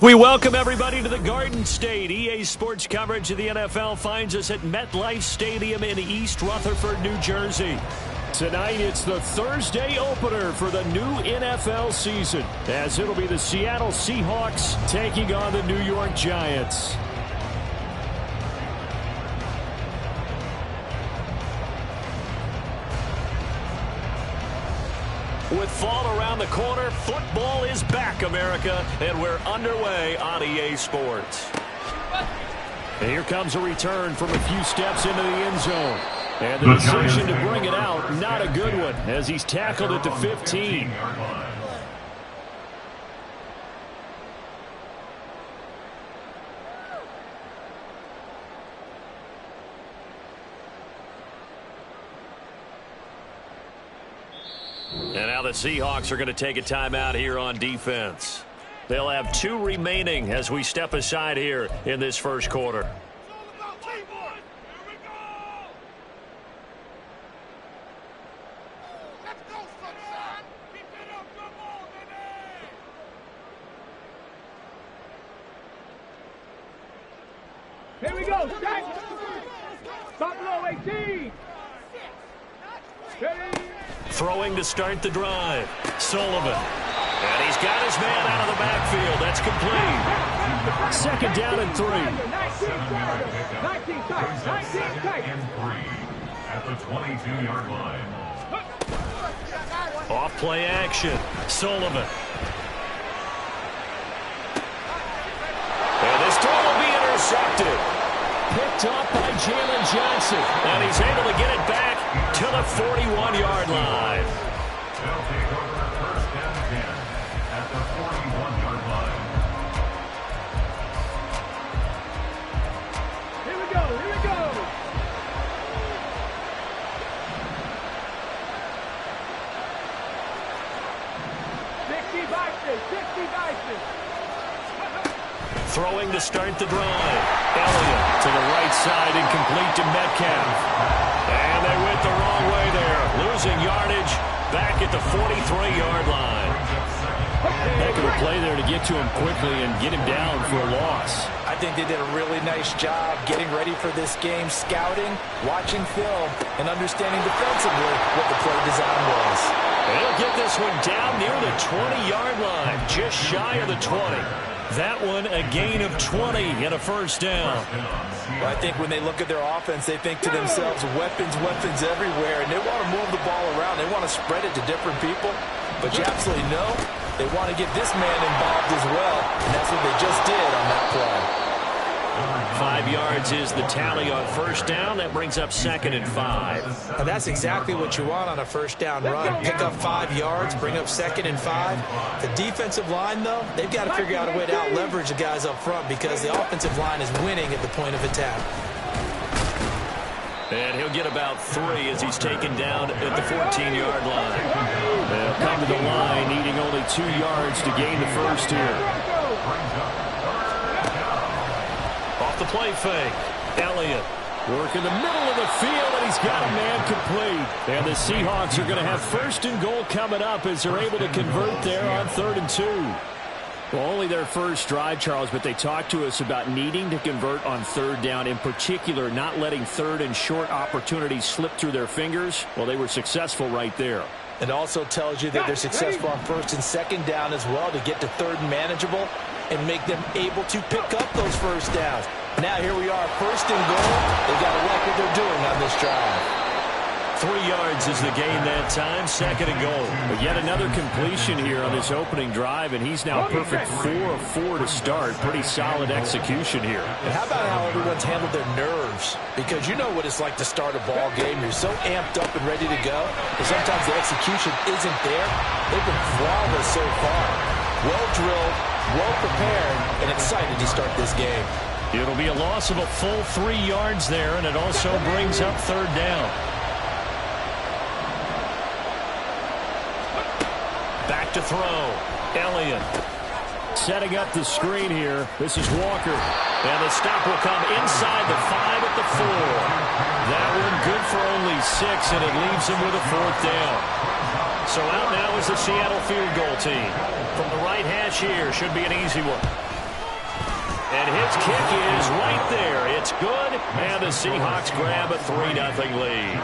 We welcome everybody to the Garden State. EA Sports coverage of the NFL finds us at MetLife Stadium in East Rutherford, New Jersey. Tonight, it's the Thursday opener for the new NFL season, as it'll be the Seattle Seahawks taking on the New York Giants. With fall around the corner, football is back, America, and we're underway on EA Sports. And here comes a return from a few steps into the end zone. And the decision to bring it out, not a good one, as he's tackled at the 15. And now the Seahawks are going to take a timeout here on defense. They'll have 2 remaining as we step aside here in this first quarter. Here we go, stack. Buffalo 18. Throwing to start the drive. Sullivan. And he's got his man out of the backfield. That's complete. Second down and 3. 19 at the 22-yard line. Off play action. Sullivan. And this throw will be intercepted. Picked up by Jalen Johnson. And he's able to get it back to the 41-yard line. They'll take over first down again at the 41-yard line. Here we go, here we go. Throwing to start the drive. Elliott to the right side, incomplete to Metcalf. And they went the wrong way there. Losing yardage back at the 43-yard line. Heck of a play there to get to him quickly and get him down for a loss. I think they did a really nice job getting ready for this game, scouting, watching film, and understanding defensively what the play design was. They'll get this one down near the 20-yard line, just shy of the 20. That one a gain of 20 and a first down. Well, I think when they look at their offense, they think to themselves, weapons, weapons everywhere, and they want to move the ball around. They want to spread it to different people. But you absolutely know they want to get this man involved as well, and that's what they just did on that play. 5 yards is the tally on first down. That brings up 2nd and 5. And that's exactly what you want on a first down run. Pick up 5 yards, bring up 2nd and 5. The defensive line, though, they've got to figure out a way to out-leverage the guys up front because the offensive line is winning at the point of attack. And he'll get about 3 as he's taken down at the 14-yard line. They'll come to the line, needing only 2 yards to gain the first here. Off the play fake. Elliott working the middle of the field, and he's got a man complete. And the Seahawks are going to have 1st and goal coming up as they're able to convert there on 3rd and 2. Well, only their first drive, Charles, but they talked to us about needing to convert on 3rd down, in particular not letting 3rd and short opportunities slip through their fingers. Well, they were successful right there. It also tells you that they're successful on 1st and 2nd down as well to get to 3rd and manageable and make them able to pick up those first downs. Now here we are, 1st and goal. They got to like what they're doing on this drive. 3 yards is the gain that time, 2nd and goal. But yet another completion here on this opening drive, and he's now perfect 4 of 4 to start. Pretty solid execution here. And how about how everyone's handled their nerves? Because you know what it's like to start a ball game. You're so amped up and ready to go, but sometimes the execution isn't there. They've been flawless so far. Well drilled, well prepared, and excited to start this game. It'll be a loss of a full 3 yards there, and it also brings up 3rd down. Back to throw. Elliott setting up the screen here. This is Walker. And the stop will come inside the 5 at the 4. That one good for only 6, and it leaves him with a 4th down. So out now is the Seattle field goal team. From the right hash here, should be an easy one. and his kick is right there. It's good, and the Seahawks grab a 3-0 lead.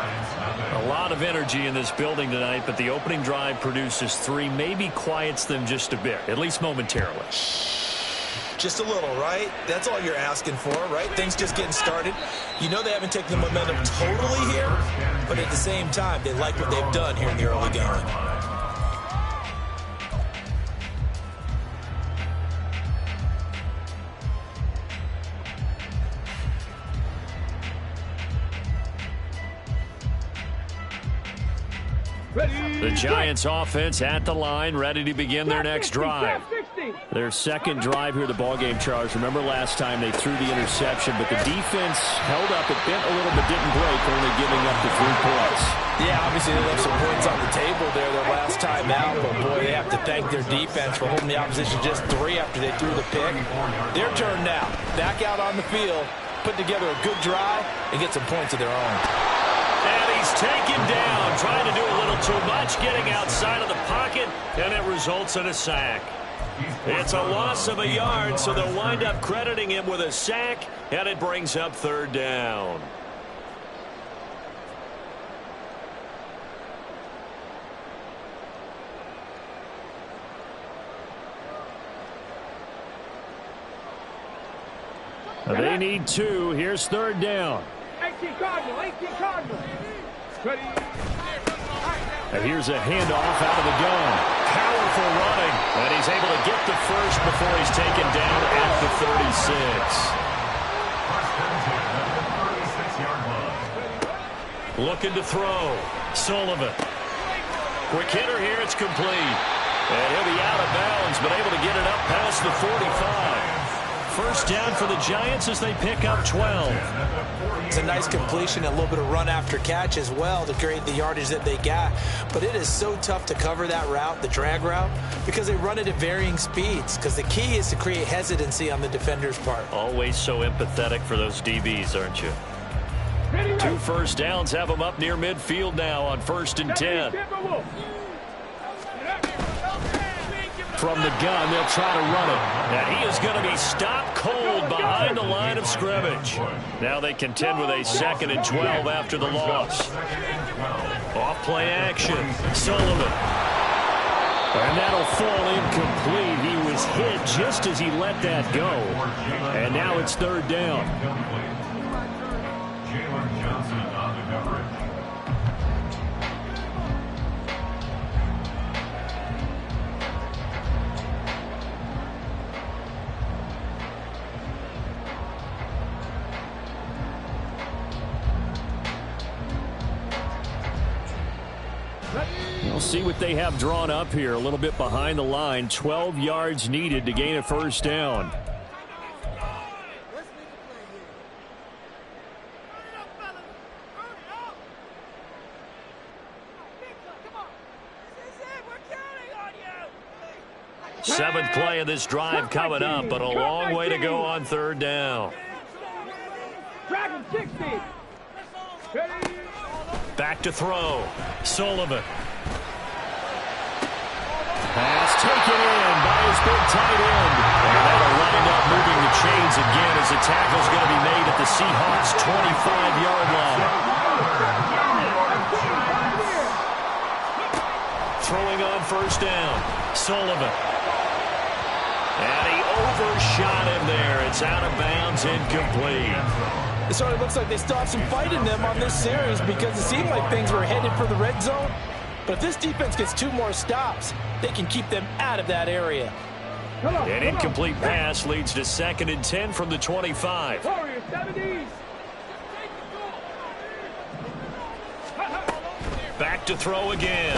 A lot of energy in this building tonight, but the opening drive produces 3, maybe quiets them just a bit, at least momentarily. Just a little, right? That's all you're asking for, right? Things just getting started. You know they haven't taken the momentum totally here, but at the same time, they like what they've done here in the early going. The Giants offense at the line, ready to begin their next drive. Their second drive here, the ballgame, Charles. Remember last time they threw the interception, but the defense held up. It bent a little but didn't break, only giving up the 3 points. Yeah, obviously they left some points on the table there their last time out, but boy, they have to thank their defense for holding the opposition just 3 after they threw the pick. Their turn now. Back out on the field, put together a good drive, and get some points of their own. And he's taken down, trying to do a little too much, getting outside of the pocket, and it results in a sack. It's a loss of a yard, so they'll wind up crediting him with a sack, and it brings up 3rd down. They need 2. Here's 3rd down. 18 Cardinal, 18 Cardinal. Ready. And here's a handoff out of the gun. Powerful running. And he's able to get the first before he's taken down at the 36. Looking to throw. Sullivan. Quick hitter here. It's complete. And he'll be out of bounds, but able to get it up past the 45. First down for the Giants as they pick up 12. It's a nice completion, a little bit of run after catch as well to create the yardage that they got. But it is so tough to cover that route, the drag route, because they run it at varying speeds. Because the key is to create hesitancy on the defender's part. Always so empathetic for those DBs, aren't you? 2 first downs have them up near midfield now on 1st and 10. From the gun, they'll try to run it. And he is going to be stopped cold behind the line of scrimmage. Now they contend with a 2nd and 12 after the loss. Off play action. Sullivan. And that'll fall incomplete. He was hit just as he let that go. And now it's 3rd down. We'll see what they have drawn up here. A little bit behind the line. 12 yards needed to gain a first down. Seventh play of this drive coming up, but a long way to go on 3rd down. Back to throw. Sullivan. Pass taken in by his big tight end. And that'll wind up moving the chains again as the tackle's going to be made at the Seahawks' 25-yard line. Throwing on 1st down. Sullivan. And he overshot him there. It's out of bounds, incomplete. It sort of looks like they still have some fight in them on this series because it seemed like things were headed for the red zone. But if this defense gets 2 more stops, they can keep them out of that area. An incomplete pass leads to 2nd and 10 from the 25. Back to throw again.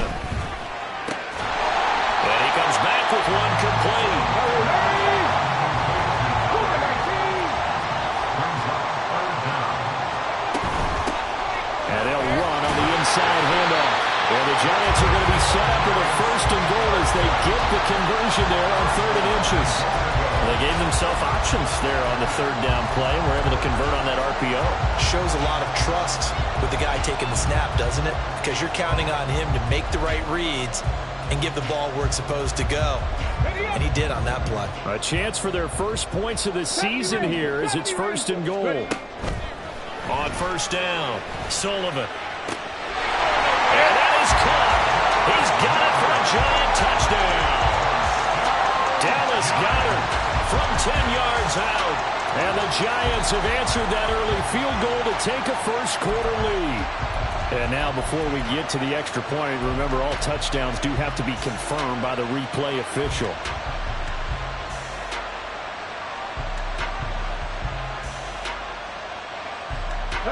And he comes back with one complete. And they'll run on the inside handoff. And the Giants are going to be set up with a 1st and goal as they get the conversion there on 3rd and inches. Well, they gave themselves options there on the 3rd down play and were able to convert on that RPO. Shows a lot of trust with the guy taking the snap, doesn't it? Because you're counting on him to make the right reads and give the ball where it's supposed to go. And he did on that play. A chance for their first points of the season here as it's 1st and goal. On 1st down, Sullivan. And that is caught. He's got it for a giant touchdown. Dallas Goedert from 10 yards out. And the Giants have answered that early field goal to take a first-quarter lead. And now before we get to the extra point, remember all touchdowns do have to be confirmed by the replay official.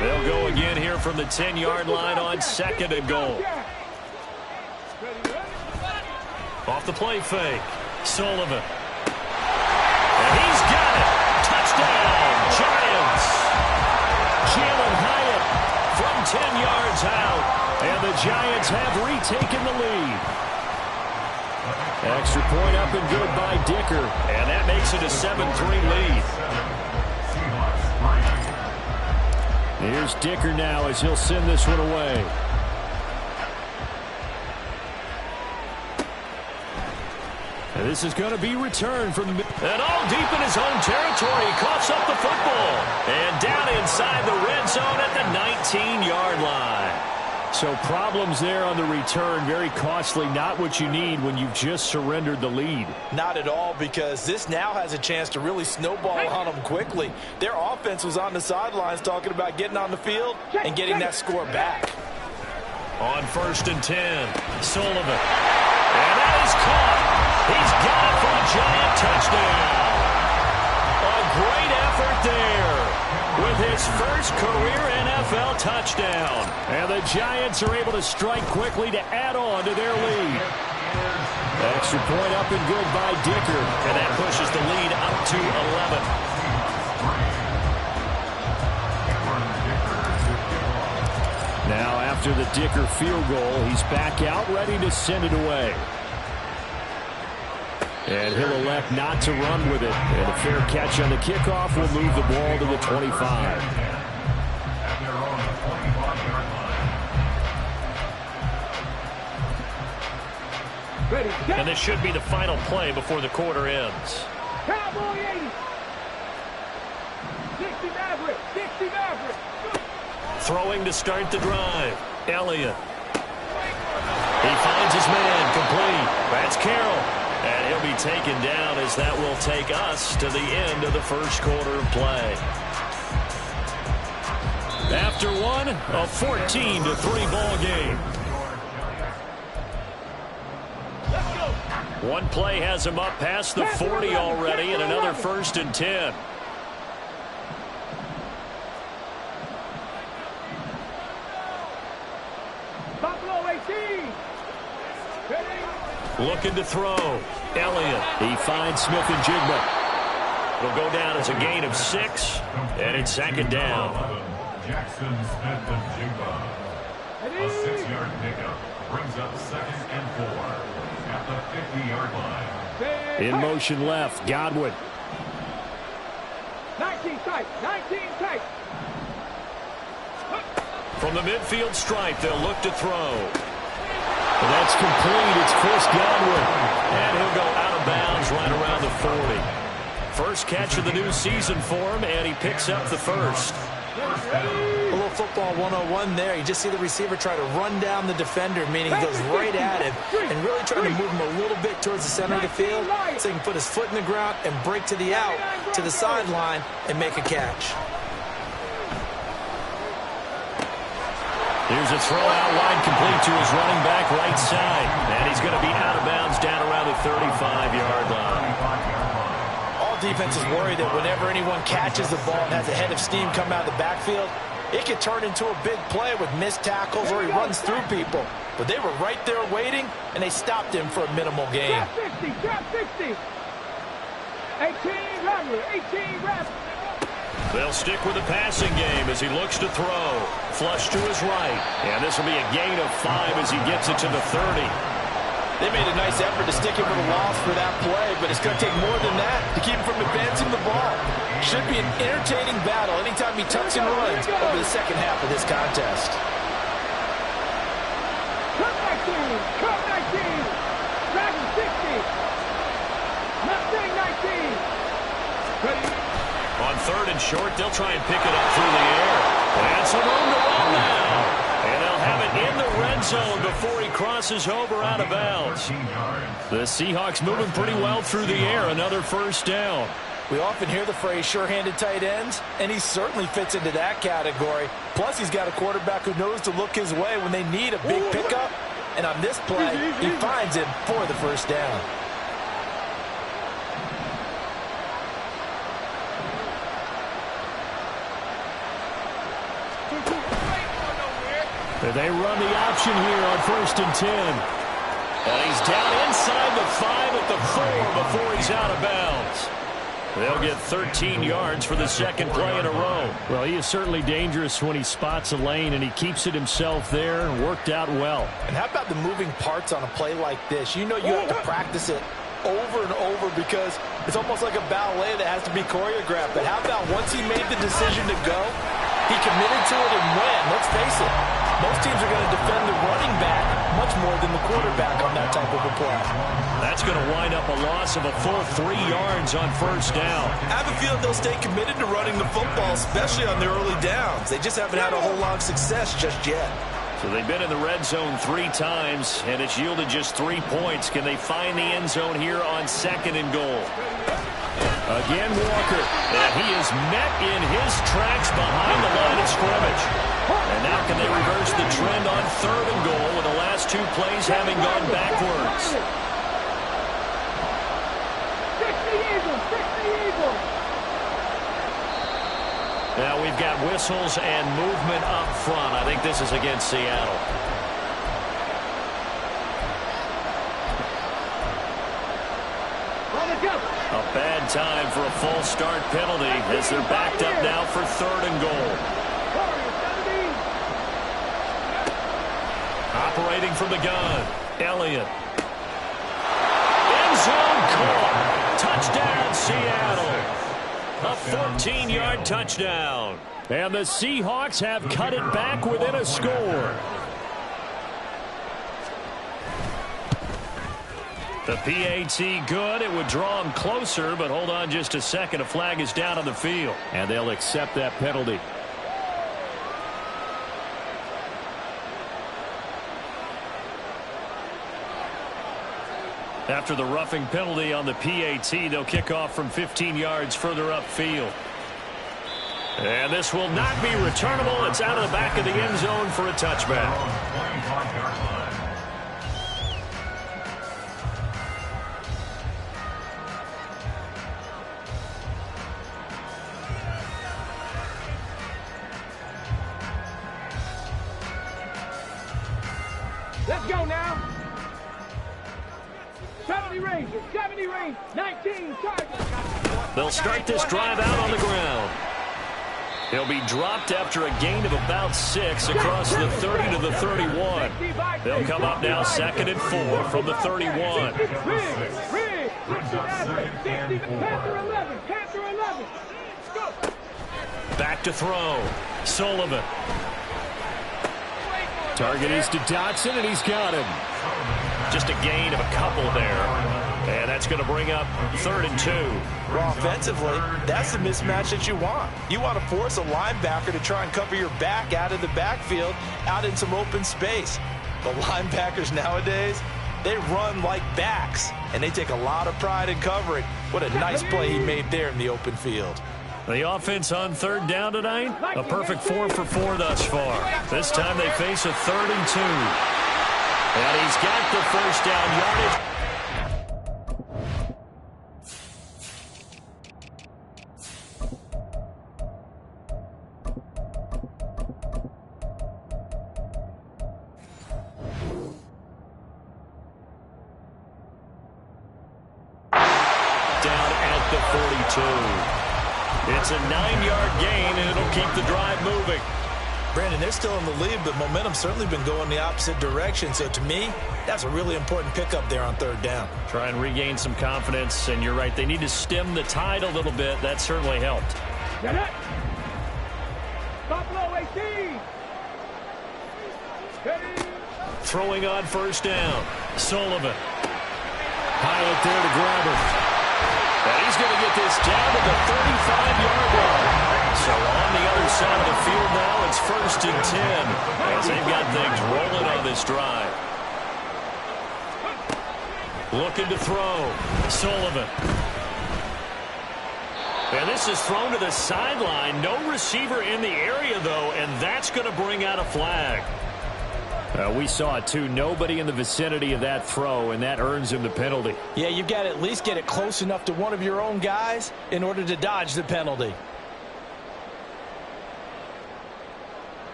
They'll go again here from the 10-yard line on 2nd and goal. Off the play fake, Sullivan. And he's got it. Touchdown, Giants. Jalen Hyatt from 10 yards out. And the Giants have retaken the lead. Extra point up and good by Dicker. And that makes it a 7-3 lead. Here's Dicker now as he'll send this one away. And this is going to be returned from the... And all deep in his own territory, he coughs up the football. And down inside the red zone at the 19-yard line. So problems there on the return, very costly, not what you need when you've just surrendered the lead. Not at all, because this now has a chance to really snowball on them quickly. Their offense was on the sidelines talking about getting on the field and getting that score back. On 1st and 10, Sullivan. And that is caught. He's got it for a giant touchdown. A great effort there with his first career NFL touchdown. And the Giants are able to strike quickly to add on to their lead. Extra point up and good by Dicker. And that pushes the lead up to 11. Now after the Dicker field goal, he's back out ready to send it away. And he'll elect not to run with it. And a fair catch on the kickoff will move the ball to the 25. And this should be the final play before the quarter ends. Cowboy 80. 60 Maverick. 60 Maverick. Throwing to start the drive. Elliott. He finds his man complete. That's Carroll. And he'll be taken down as that will take us to the end of the first quarter of play. After one, a 14-3 ball game. One play has him up past the 40 already, and another 1st and 10. Buffalo 18. Looking to throw. Elliott. He finds Smith and Jigba. It'll go down as a gain of 6, and it's 2nd down. Jackson, Smith, and Jigba. A 6-yard pickup brings up 2nd and 4 at the 50-yard line. In motion left, Godwin. 19 tight. 19 tight. From the midfield stripe, they'll look to throw. And that's complete. It's Chris Godwin. And he'll go out of bounds right around the 40. First catch of the new season for him, and he picks up the first. A little football 101 there. You just see the receiver try to run down the defender, meaning he goes right at him and really trying to move him a little bit towards the center of the field so he can put his foot in the ground and break to the out, to the sideline, and make a catch. Here's a throw out wide complete to his running back right side. And he's going to be out of bounds down around the 35-yard line. All defenses worry that whenever anyone catches the ball and has a head of steam come out of the backfield, it could turn into a big play with missed tackles or he runs through people. But they were right there waiting, and they stopped him for a minimal gain. Trap 60. Trap 60. 18 Rattler. 18 Rattler. They'll stick with the passing game as he looks to throw. Flush to his right. And this will be a gain of 5 as he gets it to the 30. They made a nice effort to stick him with a loss for that play, but it's going to take more than that to keep him from advancing the ball. Should be an entertaining battle anytime he tucks and runs over the second half of this contest. Cut 19. Cut 19. Dragon 60. third and short. They'll try and pick it up through the air. And some room to run now. And they'll have it in the red zone before he crosses over out of bounds. The Seahawks moving pretty well through the air. Another first down. We often hear the phrase sure-handed tight ends, and he certainly fits into that category. Plus, he's got a quarterback who knows to look his way when they need a big pickup. And on this play, he finds him for the first down. They run the option here on 1st and 10. And he's down inside the 5 at the 4 before he's out of bounds. They'll get 13 yards for the second play in a row. Well, he is certainly dangerous when he spots a lane, and he keeps it himself there. Worked out well. And how about the moving parts on a play like this? You know you have to practice it over and over because it's almost like a ballet that has to be choreographed. But how about once he made the decision to go, he committed to it and went. Let's face it, most teams are going to defend the running back much more than the quarterback on that type of a play. That's going to wind up a loss of a full 3 yards on first down. I have a feeling they'll stay committed to running the football, especially on their early downs. They just haven't had a whole lot of success just yet. So they've been in the red zone 3 times, and it's yielded just 3 points. Can they find the end zone here on 2nd and goal? Again, Walker. And he is met in his tracks behind the line of scrimmage. And now can they reverse the trend on 3rd and goal with the last 2 plays having gone backwards? Now we've got whistles and movement up front. I think this is against Seattle. A bad time for a false start penalty as they're backed up now for 3rd and goal. Operating from the gun, Elliott. End zone caught. Touchdown, Seattle. A 14-yard touchdown. And the Seahawks have cut it back within a score. The PAT good. It would draw him closer, but hold on just a second. A flag is down on the field. And they'll accept that penalty. After the roughing penalty on the PAT, they'll kick off from 15 yards further upfield. And this will not be returnable. It's out of the back of the end zone for a touchback. Let's go now. 70 Rangers, 70 Rangers, 19 Chargers. They'll start this drive out on the ground. He'll be dropped after a gain of about 6 across the 30 to the 31. They'll come up now 2nd and 4 from the 31. Back to throw. Sullivan. Target is to Dotson, and he's got him. Just a gain of a couple there. And that's going to bring up 3rd and 2. Well, offensively, that's the mismatch that you want. You want to force a linebacker to try and cover your back out of the backfield, out in some open space. The linebackers nowadays, they run like backs, and they take a lot of pride in covering. What a nice play he made there in the open field. The offense on 3rd down tonight, a perfect 4 for 4 thus far. This time they face a 3rd and 2. And he's got the first down yardage. Down at the 42. It's a 9-yard gain, and it'll keep the drive moving. Brandon, they're still in the lead, but momentum's certainly been going the opposite direction. So to me, that's a really important pickup there on 3rd down. Try and regain some confidence, and you're right. They need to stem the tide a little bit. That certainly helped. Throwing on 1st down. Sullivan. Hyatt there to grab him. And he's going to get this down to the 35-yard line. So on the other side of the field now, it's 1st and 10 as they've got things rolling on this drive. Looking to throw. Sullivan. And this is thrown to the sideline. No receiver in the area, though, and that's going to bring out a flag. We saw it, too. Nobody in the vicinity of that throw, and that earns him the penalty. Yeah, you've got to at least get it close enough to one of your own guys in order to dodge the penalty.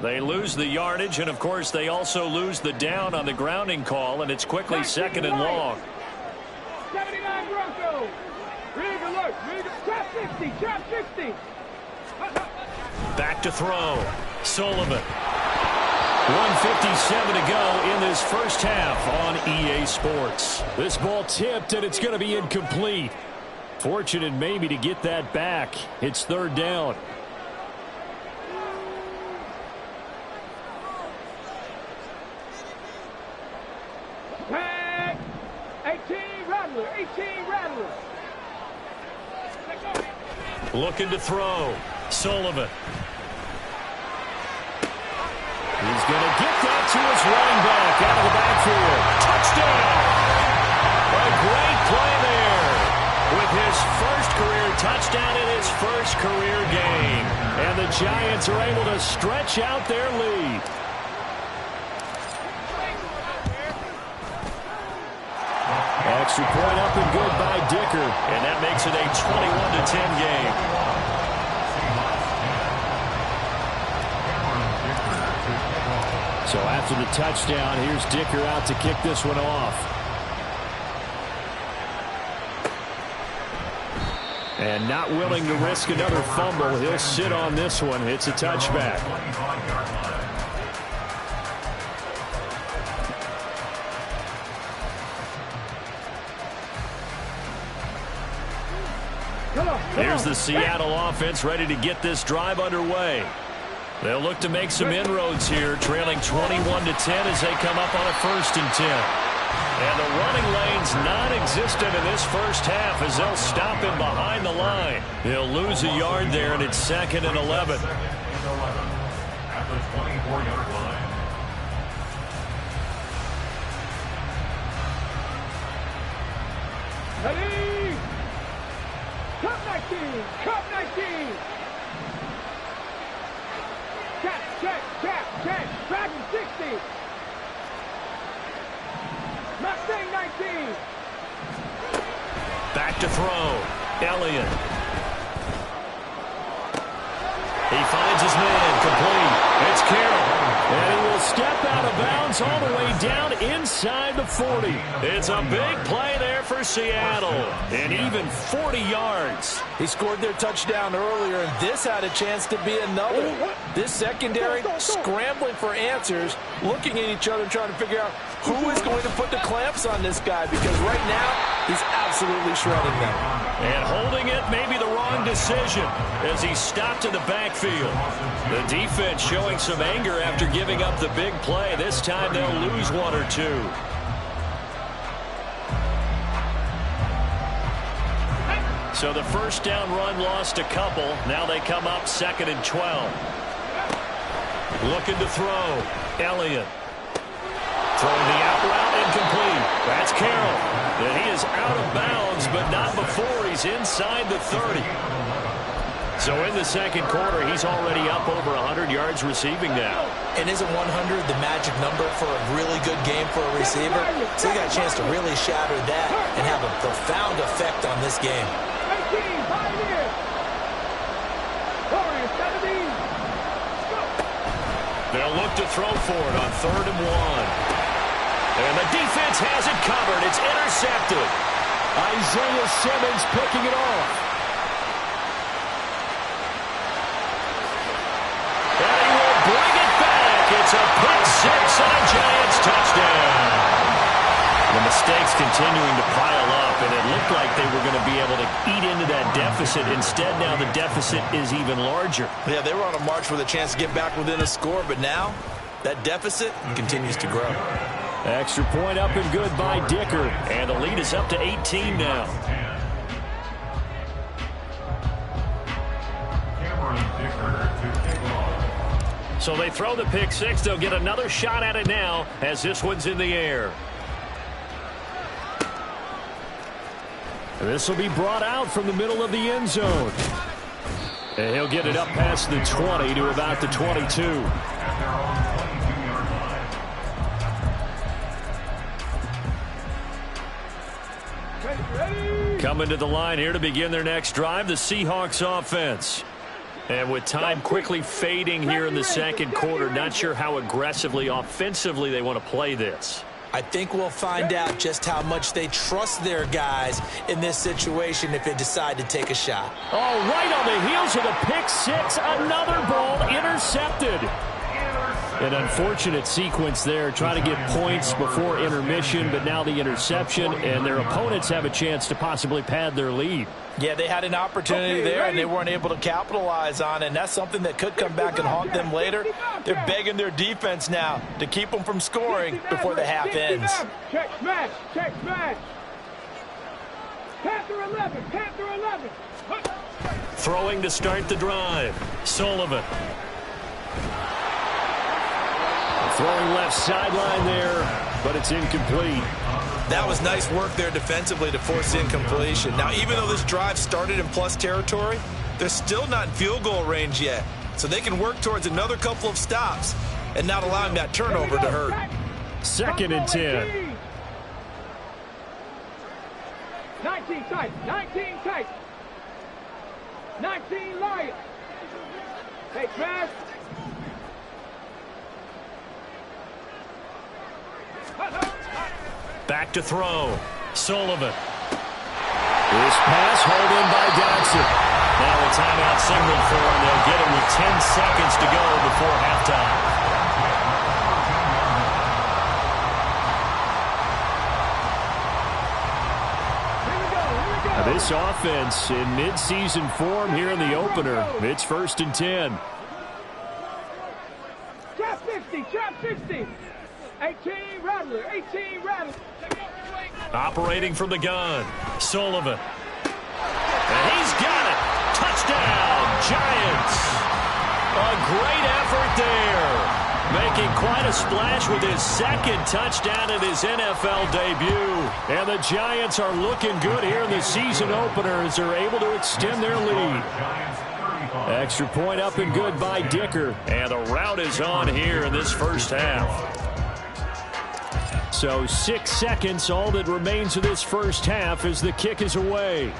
They lose the yardage, and, of course, they also lose the down on the grounding call, and it's quickly 2nd and long. 79 Broncos. Rig alert. Trap 60. Trap 60. Back to throw. Sullivan. 1:57 to go in this first half on EA Sports. This ball tipped, and it's going to be incomplete. Fortunate maybe to get that back. It's 3rd down. Tag. 18 Rattler. 18 Rattler. Looking to throw. Sullivan. He's going to get that to his running back out of the backfield. Touchdown! A great play there with his first career touchdown in his first career game. And the Giants are able to stretch out their lead. Extra point up and good by Dicker. And that makes it a 21-10 game. So after the touchdown, here's Dicker out to kick this one off. And not willing to risk another fumble, he'll sit on this one. It's a touchback. Here's the Seattle offense ready to get this drive underway. They'll look to make some inroads here, trailing 21-10 as they come up on a 1st and 10. And the running lane's non-existent in this first half as they'll stop him behind the line. He'll lose a yard there, and it's 2nd and 11. At the 24-yard line. Ready. Cup 19. Cup 19. Check. Dragon 60. Mustang 19. Back to throw. Elliott. He finds his man. Complete. It's Carroll. And he will step out of bounds all the way down inside the 40. It's a big play there for Seattle. And even 40 yards. He scored their touchdown earlier, and this had a chance to be another. This secondary scrambling for answers, looking at each other, trying to figure out who is going to put the clamps on this guy, because right now he's absolutely shredding them. And holding it may be the wrong decision as he stopped in the backfield. The defense showing some anger after giving up the big play. This time they'll lose 1 or 2. So the first down run lost a couple. Now they come up 2nd and 12. Looking to throw. Elliott. Throwing the out route incomplete. That's Carroll. And he is out of bounds, but not before he's inside the 30. So in the second quarter, he's already up over 100 yards receiving now. And isn't 100 the magic number for a really good game for a receiver? So he got a chance to really shatter that and have a profound effect on this game. 18, Pioneer. Orange, 17. They'll look to throw for it on 3rd and 1. And the defense has it covered. It's intercepted. Isaiah Simmons picking it off. And he will bring it back. It's a pick six and a Giants touchdown. The mistakes continuing to pile up, and it looked like they were going to be able to eat into that deficit. Instead, now the deficit is even larger. Yeah, they were on a march with a chance to get back within a score, but now that deficit continues to grow. Extra point up and good by Dicker. And the lead is up to 18 now. So they throw the pick six. They'll get another shot at it now as this one's in the air. This will be brought out from the middle of the end zone. And he'll get it up past the 20 to about the 22. Coming to the line here to begin their next drive, the Seahawks offense. And with time quickly fading here in the second quarter, not sure how aggressively, offensively they want to play this. I think we'll find out just how much they trust their guys in this situation if they decide to take a shot. Oh, right on the heels of the pick six, another ball intercepted. An unfortunate sequence there, trying to get points before intermission, but now the interception, and their opponents have a chance to possibly pad their lead. Yeah, they had an opportunity there, and they weren't able to capitalize on it, and that's something that could come back and haunt them later. They're begging their defense now to keep them from scoring before the half ends. Check smash, check smash. Panther 11, Panther 11. Throwing to start the drive, Sullivan. Throwing left sideline there, but it's incomplete. That was nice work there defensively to force incompletion. Now, even though this drive started in plus territory, they're still not in field goal range yet. So they can work towards another couple of stops and not allowing that turnover to hurt. 2nd and 10. 19 tight, 19 tight. 19 Lions. Hey, Trash. Back to throw. Sullivan. This pass hauled in by Dodson. Now a timeout signaled for him. They'll get him with 10 seconds to go before halftime. Now this offense in midseason form here in the opener. It's 1st and 10. Trap 50, trap 50. 18 Rattler, 18 Rattler. Operating from the gun, Sullivan. And he's got it. Touchdown, Giants. A great effort there. Making quite a splash with his 2nd touchdown in his NFL debut. And the Giants are looking good here in the season opener as they're able to extend their lead. Extra point up and good by Dicker. And the route is on here in this first half. So 6 seconds, all that remains of this first half as the kick is away.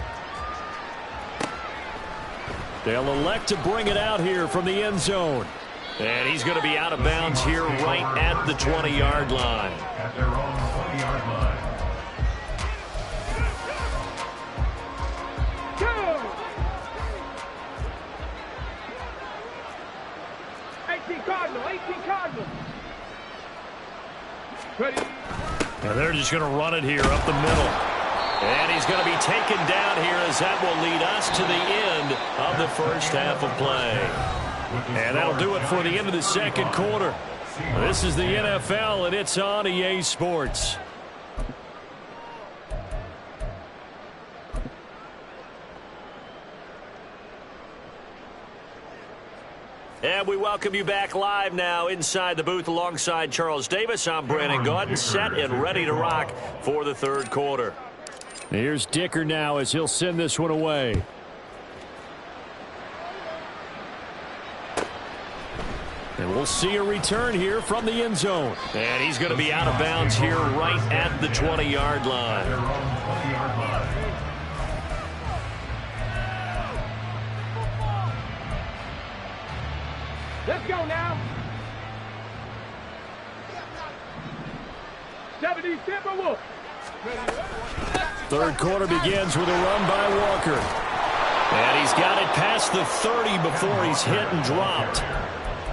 They'll elect to bring it out here from the end zone. And he's going to be out of bounds here right at the 20-yard line. At their own 20-yard line. 18 Cardinal, 18 Cardinal. Ready. And they're just going to run it here up the middle. And he's going to be taken down here as that will lead us to the end of the first half of play. And that'll do it for the end of the second quarter. This is the NFL, and it's on EA Sports. And we welcome you back live now inside the booth alongside Charles Davis. I'm Brandon Gaudin, set and ready to rock for the third quarter. Here's Dicker now as he'll send this one away. And we'll see a return here from the end zone. And he's going to be out of bounds here right at the 20-yard line. Let's go now. 70 Timberwolves. Third quarter begins with a run by Walker. And he's got it past the 30 before he's hit and dropped.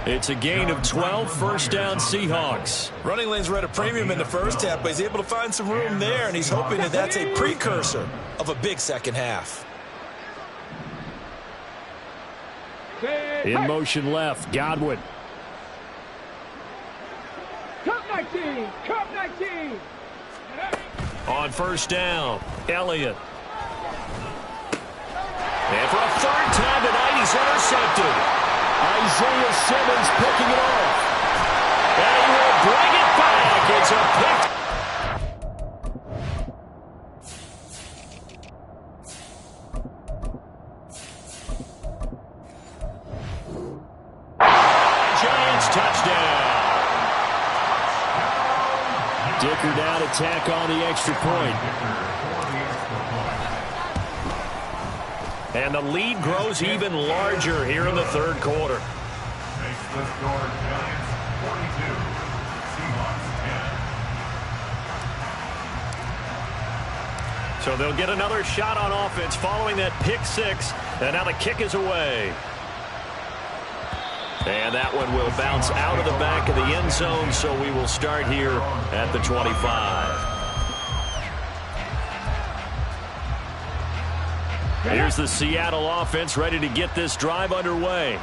It's a gain of 12, first down Seahawks. Running lanes were at a premium in the first half, but he's able to find some room there, and he's hoping that that's a precursor of a big second half. In motion left, Godwin. Cup 19, Cup 19. 19. On first down, Elliott. And for a third time tonight, he's intercepted. Isaiah Simmons picking it off. And he will bring it back. It's a pick. Giants touchdown. Dicker down to tack on the extra point. And the lead grows even larger here in the third quarter. Makes the score Giants 42, Seahawks 10. So they'll get another shot on offense following that pick six. And now the kick is away. And that one will bounce out of the back of the end zone, so we will start here at the 25. Here's the Seattle offense ready to get this drive underway.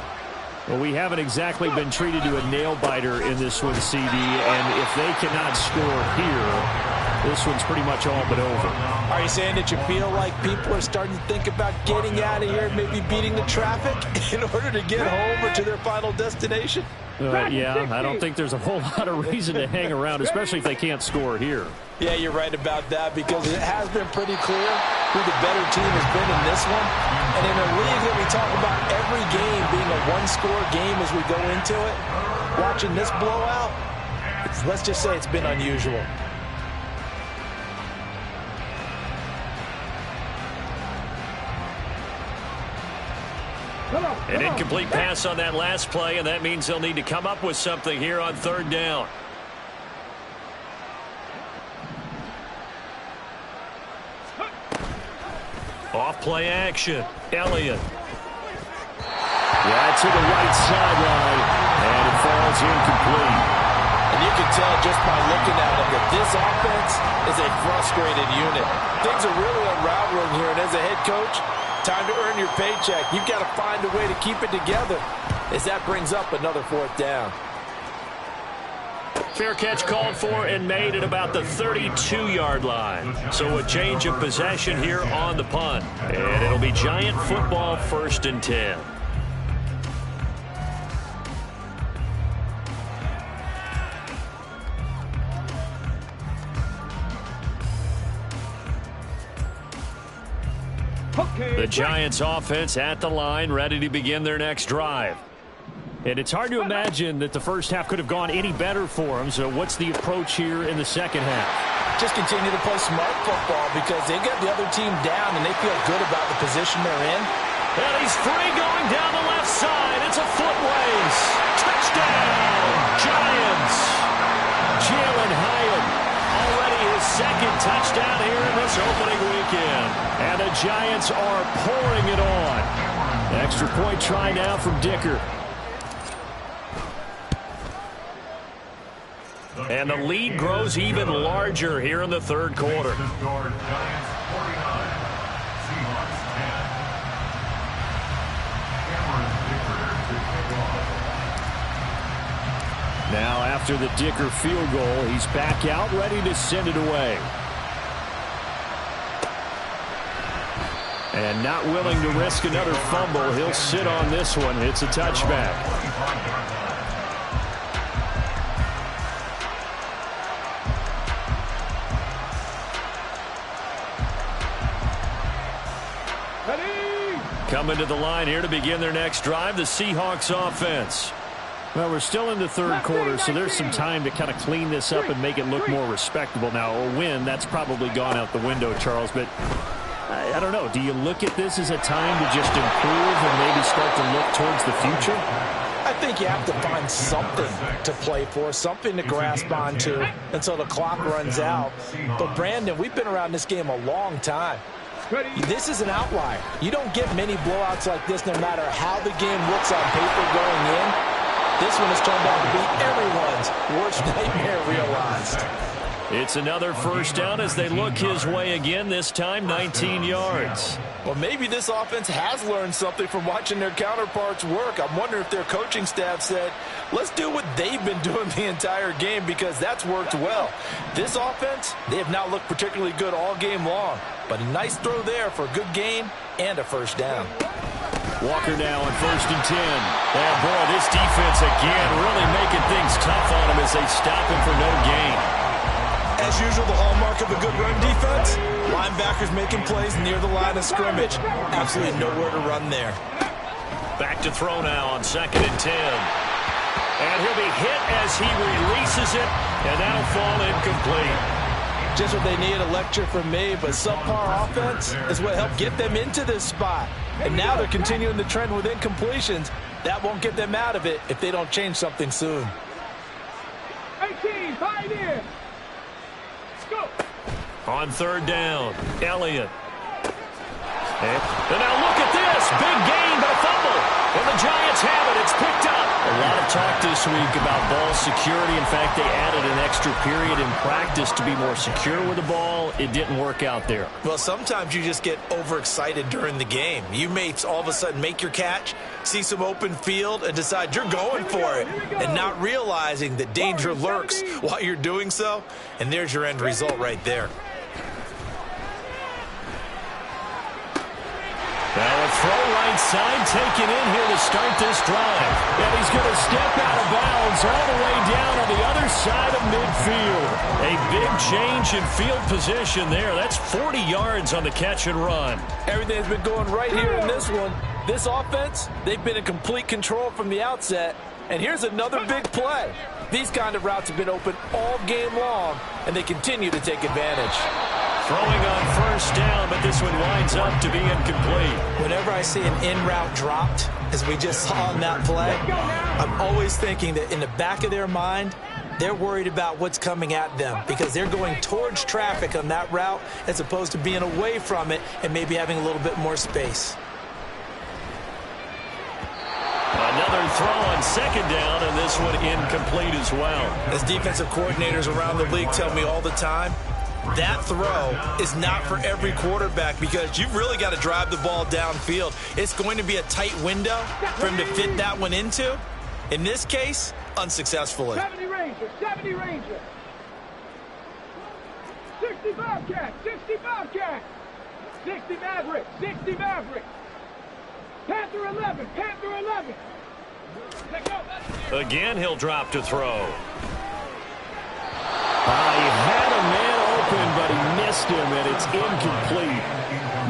Well, we haven't exactly been treated to a nail-biter in this one, CD, and if they cannot score here, this one's pretty much all but over. Are you saying that you feel like people are starting to think about getting out of here, maybe beating the traffic in order to get home or to their final destination? Yeah, I don't think there's a whole lot of reason to hang around, especially if they can't score here. Yeah, you're right about that, because it has been pretty clear who the better team has been in this one. And in a league that we talk about every game being a one-score game as we go into it, watching this blowout, let's just say it's been unusual. An incomplete pass on that last play, and that means they'll need to come up with something here on third down. Off play action. Elliott. Yeah, to the right sideline, and it falls incomplete. And you can tell just by looking at it that this offense is a frustrated unit. Things are really unraveling here, and as a head coach, time to earn your paycheck. You've got to find a way to keep it together as that brings up another fourth down. Fair catch called for and made at about the 32-yard line. So a change of possession here on the punt. And it'll be Giant football, 1st and 10. The Giants offense at the line, ready to begin their next drive. And it's hard to imagine that the first half could have gone any better for them. So what's the approach here in the second half? Just continue to play smart football because they got the other team down and they feel good about the position they're in. And he's free going down the left side. It's a foot race. Touchdown, Giants. Jalen Hyatt, already his second touchdown here in this opening weekend. And the Giants are pouring it on. Extra point try now from Dicker. And the lead grows even larger here in the third quarter. Now after the Dicker field goal, he's back out ready to send it away. And not willing to risk another fumble, he'll sit on this one. It's a touchback. Coming to the line here to begin their next drive, the Seahawks offense. Well, we're still in the third quarter, so there's some time to kind of clean this up and make it look more respectable. Now, a win, that's probably gone out the window, Charles, but I don't know. Do you look at this as a time to just improve and maybe start to look towards the future? I think you have to find something to play for, something to grasp onto until the clock runs out. But, Brandon, we've been around this game a long time. This is an outlier. You don't get many blowouts like this no matter how the game looks on paper going in. This one has turned out to be everyone's worst nightmare realized. It's another first down as they look his way again, this time 19 yards. Well, maybe this offense has learned something from watching their counterparts work. I'm wondering if their coaching staff said, let's do what they've been doing the entire game because that's worked well. This offense, they have not looked particularly good all game long, but a nice throw there for a good gain and a first down. Walker now on 1st and 10. And boy, this defense again really making things tough on him as they stop him for no gain. As usual, the hallmark of a good run defense, linebackers making plays near the line of scrimmage. Absolutely nowhere to run there. Back to throw now on 2nd and 10. And he'll be hit as he releases it, and that'll fall incomplete. Just what they need, a lecture from me, but subpar offense is what helped get them into this spot. And now they're continuing the trend with incompletions. That won't get them out of it if they don't change something soon. 18, Pioneer. Go. On 3rd down, Elliott. And now look at this. Big gain, but a fumble. And the Giants have it. It's picked up. A lot of talk this week about ball security. In fact, they added an extra period in practice to be more secure with the ball. It didn't work out there. Well, sometimes you just get overexcited during the game. You may all of a sudden make your catch, see some open field, and decide you're going for it, and not realizing that danger lurks while you're doing so. And there's your end result right there. Now a throw right side taken in here to start this drive. And he's going to step out of bounds all the way down on the other side of midfield. A big change in field position there. That's 40 yards on the catch and run. Everything's been going right here in this one. This offense, they've been in complete control from the outset. And here's another big play. These kind of routes have been open all game long, and they continue to take advantage. Throwing on 1st down, but this one winds up to be incomplete. Whenever I see an in route dropped, as we just saw in that play, I'm always thinking that in the back of their mind, they're worried about what's coming at them because they're going towards traffic on that route as opposed to being away from it and maybe having a little bit more space. Another throw on 2nd down, and this one incomplete as well. As defensive coordinators around the league tell me all the time, that throw is not for every quarterback because you've really got to drive the ball downfield. It's going to be a tight window for him to fit that one into. In this case, unsuccessfully. 70 Ranger, 70 Ranger. 60 Bobcat, 60 Bobcat. 60 Maverick, 60 Maverick. Panther 11, Panther 11. Let go. Again, he'll drop to throw. He had a man open, but he missed him, and it's incomplete.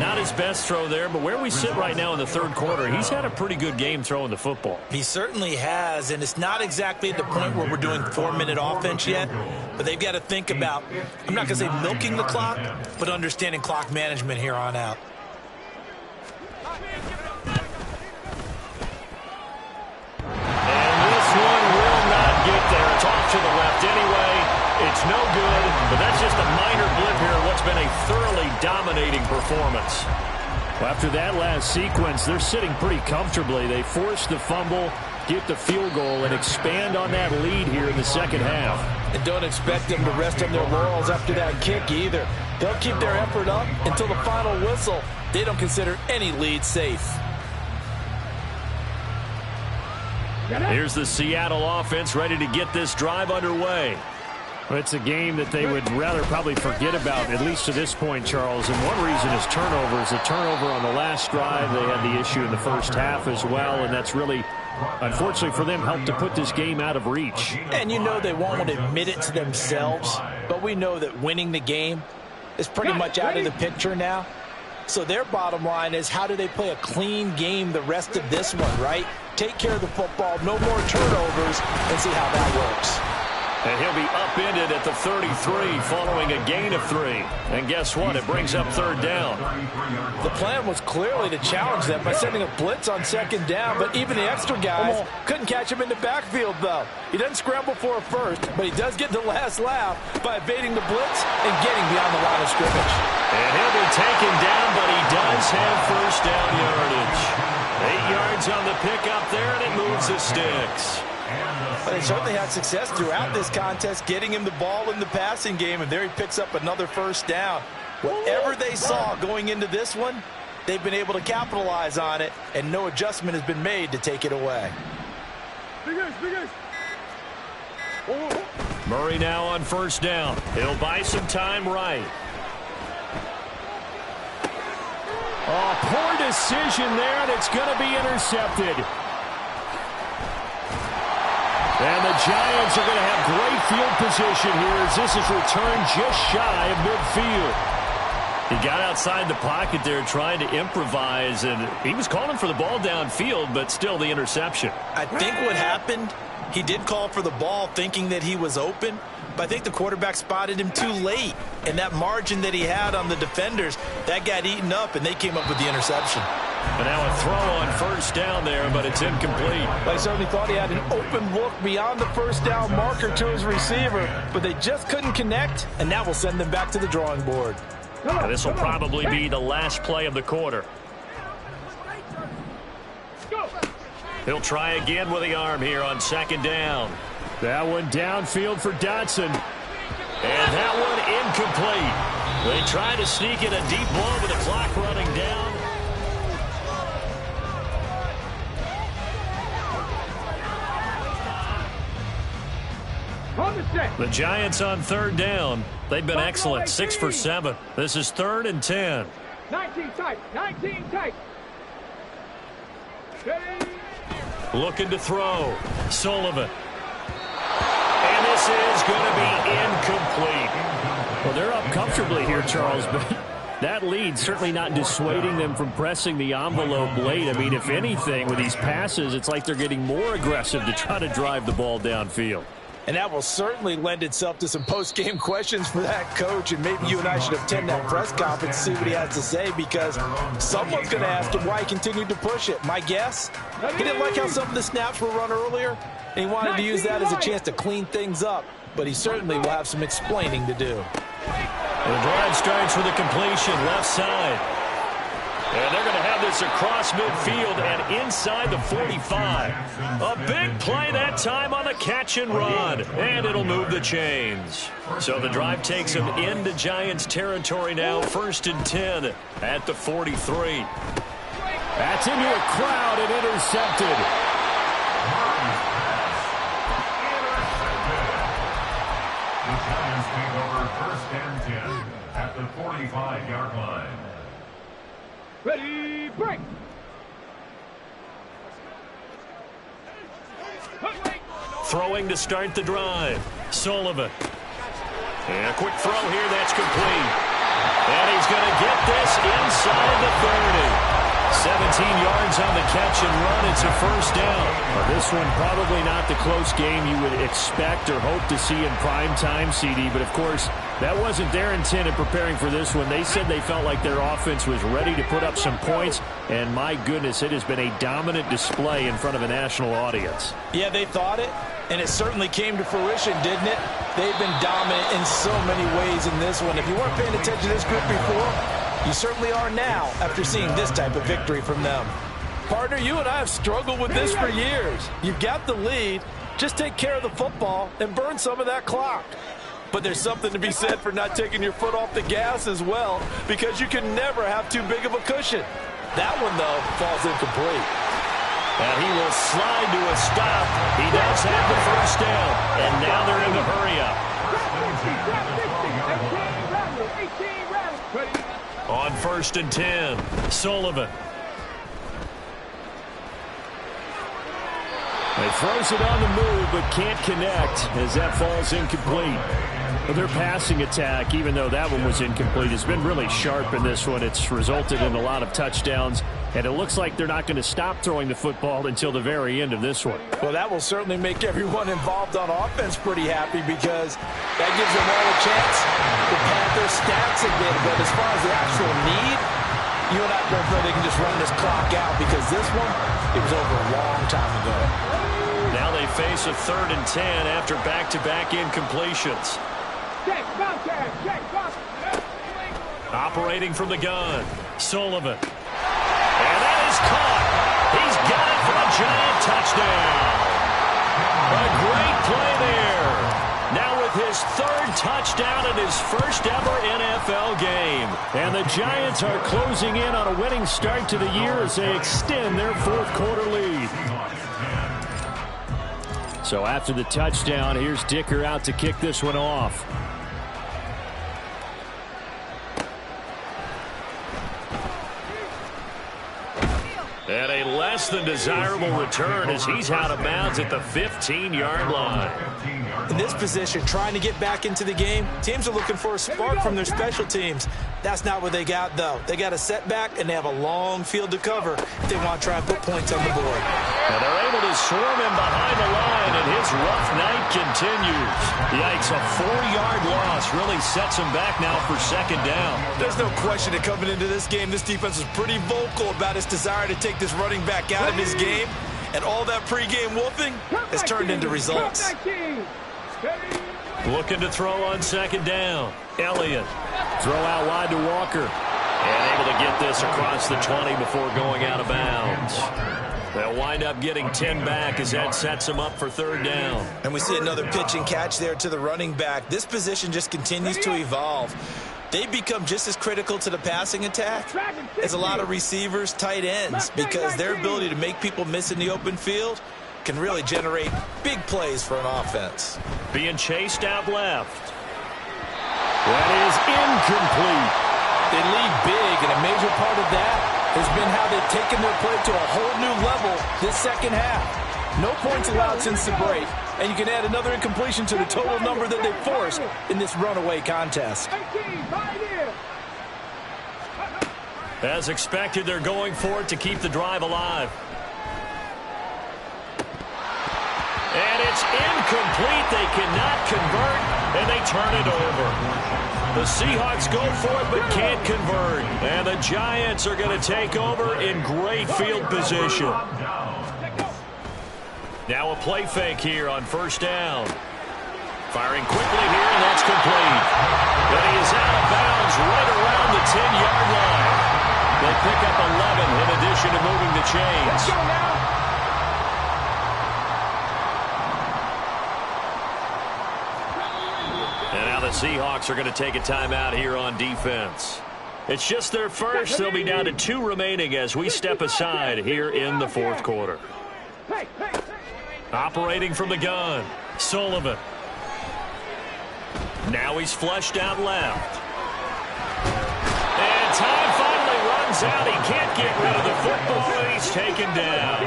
Not his best throw there, but where we sit right now in the 3rd quarter, he's had a pretty good game throwing the football. He certainly has, and it's not exactly at the point where we're doing 4-minute offense yet, but they've got to think about, I'm not going to say milking the clock, but understanding clock management here on out. And this one will not get there. It's off to the left anyway. It's no good, but that's just a minor blip here in what's been a thoroughly dominating performance. Well, after that last sequence, they're sitting pretty comfortably. They force the fumble, get the field goal, and expand on that lead here in the 2nd half. And don't expect them to rest on their laurels after that kick either. They'll keep their effort up until the final whistle. They don't consider any lead safe. Here's the Seattle offense ready to get this drive underway. Well, it's a game that they would rather probably forget about, at least to this point, Charles. And one reason is turnovers. A turnover on the last drive. They had the issue in the 1st half as well, and that's really, unfortunately for them, helped to put this game out of reach. And you know they won't admit it to themselves, but we know that winning the game is pretty much out of the picture now. So their bottom line is, how do they play a clean game the rest of this one, right? Take care of the football, no more turnovers, and see how that works. And he'll be upended at the 33 following a gain of 3. And guess what? It brings up 3rd down. The plan was clearly to challenge them by sending a blitz on 2nd down, but even the extra guys couldn't catch him in the backfield, though. He doesn't scramble for a first, but he does get the last laugh by evading the blitz and getting beyond the line of scrimmage. And he'll be taken down, but he does have 1st down yardage. 8 yards on the pickup there, and it moves the sticks. But they certainly had success throughout this contest, getting him the ball in the passing game, and there he picks up another first down. Whatever they saw going into this one, they've been able to capitalize on it, and no adjustment has been made to take it away. Murray now on first down. He'll buy some time right. Oh, poor decision there, and it's going to be intercepted. And the Giants are going to have great field position here as this is returned just shy of midfield. He got outside the pocket there trying to improvise, and he was calling for the ball downfield, but still the interception. I think what happened, he did call for the ball thinking that he was open, but I think the quarterback spotted him too late. And that margin that he had on the defenders, that got eaten up, and they came up with the interception. And now a throw on first down there, but it's incomplete. I certainly thought he had an open look beyond the first down marker to his receiver, but they just couldn't connect, and that will send them back to the drawing board. And this will probably be the last play of the quarter. He'll try again with the arm here on second down. That one downfield for Dotson. And that one incomplete. They try to sneak in a deep ball with the clock running down. The Giants on third down. They've been excellent, 6 for 7. This is 3rd and 10. 19 tight, 19 tight. Looking to throw. Sullivan. And this is going to be incomplete. Well, they're up comfortably here, Charles, but that lead certainly not dissuading them from pressing the envelope late. I mean, if anything, with these passes, it's like they're getting more aggressive to try to drive the ball downfield. And that will certainly lend itself to some post-game questions for that coach, and maybe you and I should attend that press conference to see what he has to say, because someone's going to ask him why he continued to push it. My guess, he didn't like how some of the snaps were run earlier, and he wanted to use that as a chance to clean things up, but he certainly will have some explaining to do. The drive starts with a completion left side. And they're going to have this across midfield and inside the 45. A big play that time on the catch and run. And it'll move the chains. So the drive takes them into Giants territory now. 1st and 10 at the 43. That's into a crowd and intercepted. The Giants take over 1st and 10 at the 45-yard line. Ready, break. Throwing to start the drive. Sullivan. And a quick throw here. That's complete. And he's going to get this inside the 30. 17 yards on the catch and run. It's a first down. Well, this one probably not the close game you would expect or hope to see in prime time, CD. But, of course, that wasn't their intent in preparing for this one. They said they felt like their offense was ready to put up some points. And, my goodness, it has been a dominant display in front of a national audience. Yeah, they thought it, and it certainly came to fruition, didn't it? They've been dominant in so many ways in this one. If you weren't paying attention to this group before, you certainly are now after seeing this type of victory from them. Partner, you and I have struggled with this for years. You've got the lead. Just take care of the football and burn some of that clock. But there's something to be said for not taking your foot off the gas as well, because you can never have too big of a cushion. That one, though, falls incomplete. And he will slide to a stop. He does have the first down. And now they're in the hurry-up. On 1st and 10, Sullivan. He throws it on the move, but can't connect as that falls incomplete. But their passing attack, even though that one was incomplete, has been really sharp in this one. It's resulted in a lot of touchdowns, and it looks like they're not going to stop throwing the football until the very end of this one. Well, that will certainly make everyone involved on offense pretty happy, because that gives them all a chance to pad their stats again. But as far as the actual need, you and I both know they can just run this clock out, because this one, it was over a long time ago. Now they face a 3rd and 10 after back-to-back incompletions. Operating from the gun, Sullivan. And that is caught. He's got it for a Giant touchdown. his third touchdown in his first ever NFL game. And the Giants are closing in on a winning start to the year as they extend their fourth quarter lead. So after the touchdown, here's Dicker out to kick this one off. And a less than desirable return as he's out of bounds at the 15-yard line. In this position, trying to get back into the game, teams are looking for a spark from their special teams. That's not what they got, though. They got a setback, and they have a long field to cover if they want to try and put points on the board. And they're able to swarm him behind the line, and his rough night continues. Yikes, a 4-yard loss really sets him back now for second down. There's no question that coming into this game, this defense was pretty vocal about its desire to take this running back out of his game, and all that pregame whooping has turned into results. Looking to throw on second down. Elliott. Throw out wide to Walker. And able to get this across the 20 before going out of bounds. They'll wind up getting 10 back as that sets them up for third down. And we see another pitch and catch there to the running back. This position just continues to evolve. They become just as critical to the passing attack as a lot of receivers, tight ends, because their ability to make people miss in the open field can really generate big plays for an offense. Being chased out left. That is incomplete. They lead big, and a major part of that has been how they've taken their play to a whole new level this second half. No points allowed since the break, and you can add another incompletion to the total number that they forced in this runaway contest. As expected, they're going for it to keep the drive alive. And it's incomplete. They cannot convert, and they turn it over. The Seahawks go for it but can't convert. And the Giants are going to take over in great field position. Now a play fake here on first down. Firing quickly here, and that's complete. But he is out of bounds right around the 10-yard line. They pick up 11 in addition to moving the chains. And now the Seahawks are going to take a timeout here on defense. It's just their first. They'll be down to 2 remaining as we step aside here in the fourth quarter. Operating from the gun, Sullivan. Now he's flushed out left. And time finally runs out. He can't get rid of the football, and he's taken down.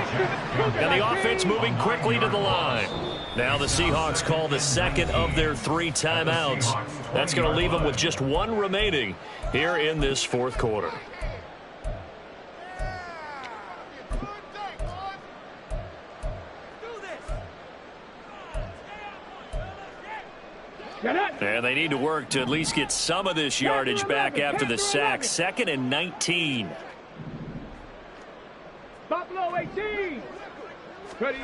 And the offense moving quickly to the line. Now the Seahawks call the second of their 3 timeouts. That's going to leave them with just 1 remaining here in this fourth quarter. And they need to work to at least get some of this yardage back after the sack. 2nd and 19. Buffalo 18. Ready.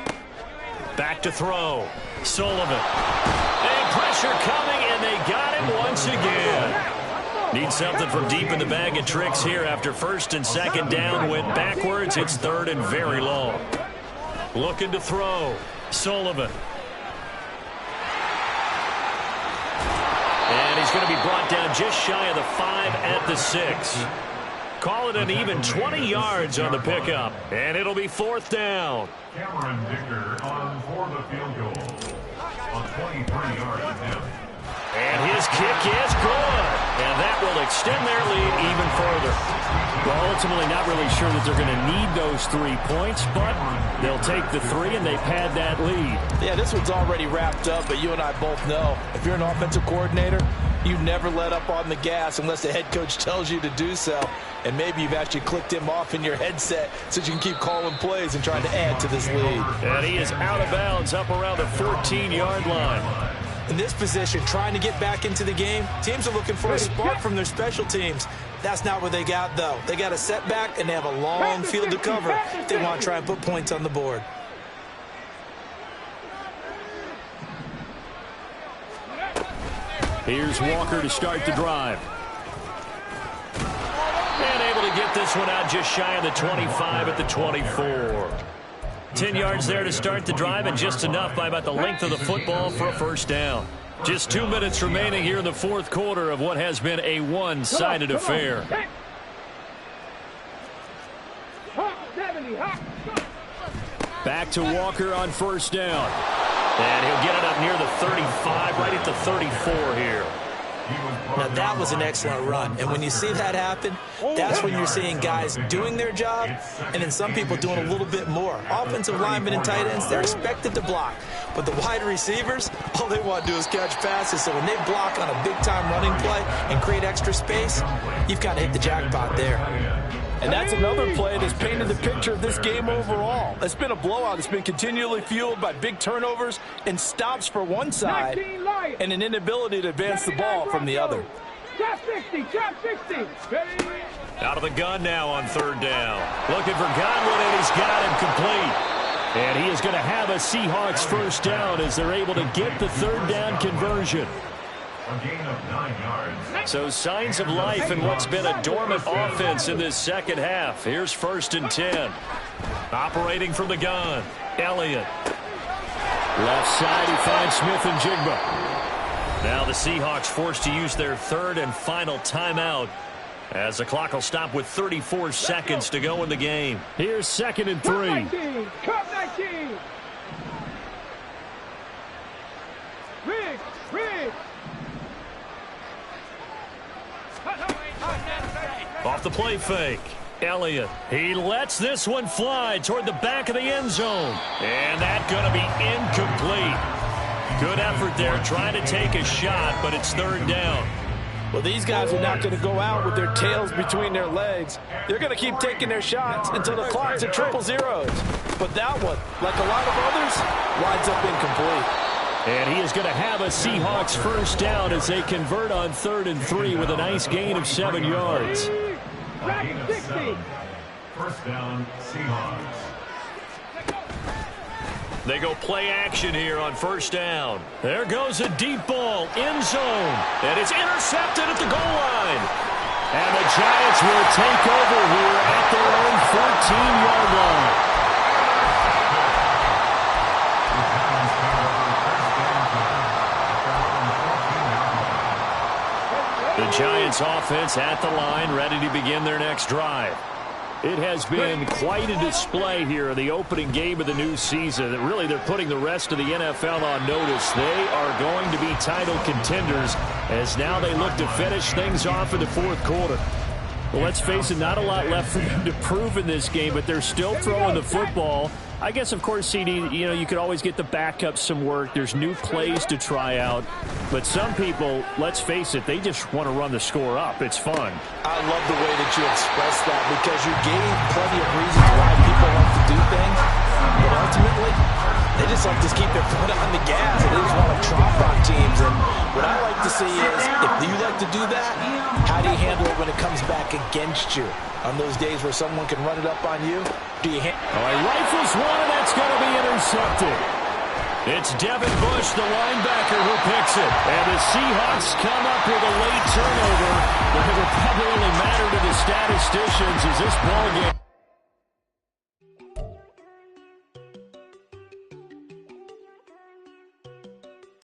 Back to throw. Sullivan. And pressure coming, and they got him once again. Need something from deep in the bag of tricks here after first and second down went backwards. It's 3rd and very long. Looking to throw. Sullivan. And he's going to be brought down just shy of the 5 at the 6. Call it an even 20 yards on the pickup. And it'll be 4th down. Cameron Dicker on for the field goal. A 23-yard attempt. And his kick is good. And that will extend their lead even further. Well, ultimately not really sure that they're going to need those 3 points, but they'll take the 3 and they've had that lead. Yeah, this one's already wrapped up, but you and I both know if you're an offensive coordinator, you never let up on the gas unless the head coach tells you to do so. And maybe you've actually clicked him off in your headset so you can keep calling plays and trying to add to this lead. And he is out of bounds up around the 14-yard line. In this position, trying to get back into the game, teams are looking for a spark from their special teams. That's not what they got, though. They got a setback, and they have a long field to cover if they want to try and put points on the board. Here's Walker to start the drive. And able to get this one out just shy of the 25 at the 24. 10 yards there to start the drive, and just enough by about the length of the football for a first down. Just 2 minutes remaining here in the fourth quarter of what has been a one-sided affair. Back to Walker on first down. And he'll get it up near the 35, right at the 34 here. Now, that was an excellent run. And when you see that happen, that's when you're seeing guys doing their job and then some people doing a little bit more. Offensive linemen and tight ends, they're expected to block. But the wide receivers, all they want to do is catch passes. So when they block on a big-time running play and create extra space, you've got to hit the jackpot there. And that's another play that's painted the picture of this game overall. It's been a blowout. It's been continually fueled by big turnovers and stops for one side and an inability to advance the ball from the other. Top 60, top 60. Out of the gun now on third down. Looking for Godwin, and he's got him complete. And he is going to have a Seahawks first down as they're able to get the third down conversion. A gain of 9 yards. So signs of life in what's been a dormant offense in this second half. Here's 1st and 10. Operating from the gun. Elliott. Left side, he finds Smith and Jigba. Now the Seahawks forced to use their third and final timeout as the clock will stop with 34 seconds to go in the game. Here's 2nd and 3. 19. Cup 19. Riggs. Off the play fake. Elliott. He lets this one fly toward the back of the end zone. And that's going to be incomplete. Good effort there trying to take a shot, but it's third down. Well, these guys are not going to go out with their tails between their legs. They're going to keep taking their shots until the clock's at 000. But that one, like a lot of others, winds up incomplete. And he is going to have a Seahawks first down as they convert on 3rd and 3 with a nice gain of 7 yards. A gain of 7. First down, Seahawks. They go play action here on first down. There goes a deep ball, end zone. And it's intercepted at the goal line. And the Giants will take over here at their own 14-yard line. The Giants offense at the line, ready to begin their next drive. It has been quite a display here in the opening game of the new season. Really, they're putting the rest of the NFL on notice. They are going to be title contenders as now they look to finish things off in the fourth quarter. Well, let's face it, not a lot left for them to prove in this game, but they're still throwing the football. I guess, of course, CD, you could always get the backup some work. There's new plays to try out. But some people, let's face it, they just want to run the score up. It's fun. I love the way that you expressed that because you gave plenty of reasons why people like to do things. But ultimately, they just like to keep their foot on the gas. They just want to tromp on teams. And what I like to see is, if you like to do that, how do you handle it when it comes back against you? On those days where someone can run it up on you, do you handle it? He rifles one, and that's going to be intercepted. It's Devin Bush, the linebacker, who picks it. And the Seahawks come up with a late turnover. But it will probably only matter to the statisticians as this ball game